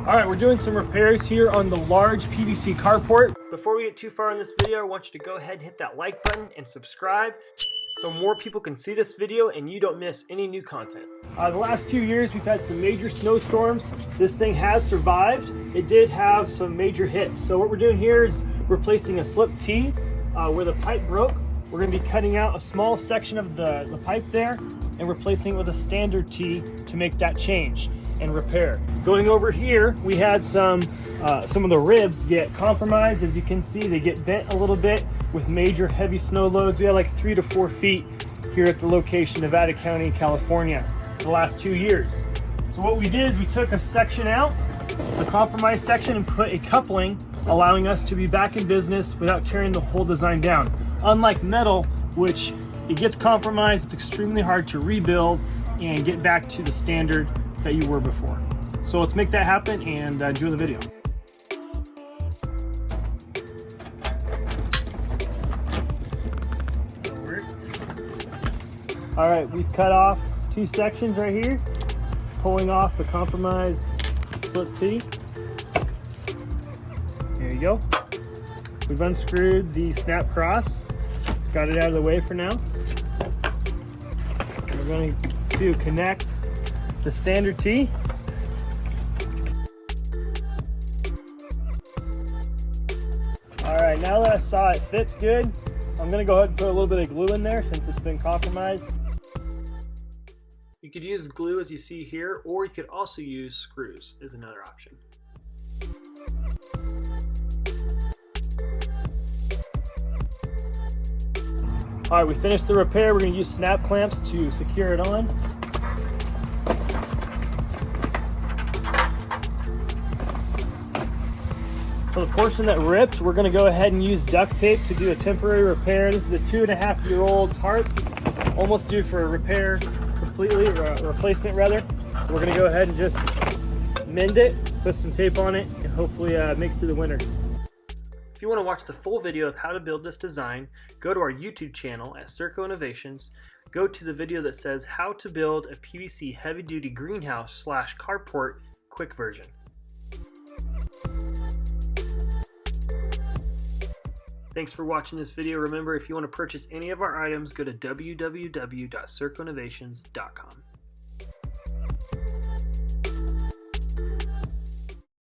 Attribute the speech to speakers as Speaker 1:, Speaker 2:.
Speaker 1: All right, we're doing some repairs here on the large PVC carport. Before we get too far in this video, I want you to go ahead and hit that like button and subscribe so more people can see this video and you don't miss any new content. The last 2 years, we've had some major snowstorms. This thing has survived. It did have some major hits. So what we're doing here is replacing a slip T where the pipe broke. We're going to be cutting out a small section of the pipe there and replacing it with a standard T to make that change and repair. Going over here, we had some of the ribs get compromised. As you can see, they get bent a little bit with major heavy snow loads. We had like 3 to 4 feet here at the location, Nevada County, California, the last 2 years. So what we did is we took a section out, a compromised section, and put a coupling, allowing us to be back in business without tearing the whole design down. Unlike metal, which it gets compromised, it's extremely hard to rebuild and get back to the standard that you were before. So let's make that happen and enjoy the video. All right, we've cut off 2 sections right here, pulling off the compromised slip T. There you go. We've unscrewed the snap cross, got it out of the way for now. We're going to connect the standard T. All right, now that I saw it fits good, I'm going to go ahead and put a little bit of glue in there since it's been compromised. You could use glue as you see here, or you could also use screws as another option. All right, we finished the repair. We're going to use snap clamps to secure it on. For the portion that rips, we're going to go ahead and use duct tape to do a temporary repair. This is a 2.5-year-old tarp, almost due for a repair completely, or a replacement rather. So we're going to go ahead and just mend it, put some tape on it, and hopefully make it through the winter. If you want to watch the full video of how to build this design, go to our YouTube channel at Circo Innovations. Go to the video that says how to build a PVC heavy-duty greenhouse / carport quick version. Thanks for watching this video. Remember, if you want to purchase any of our items, go to www.circoinnovations.com.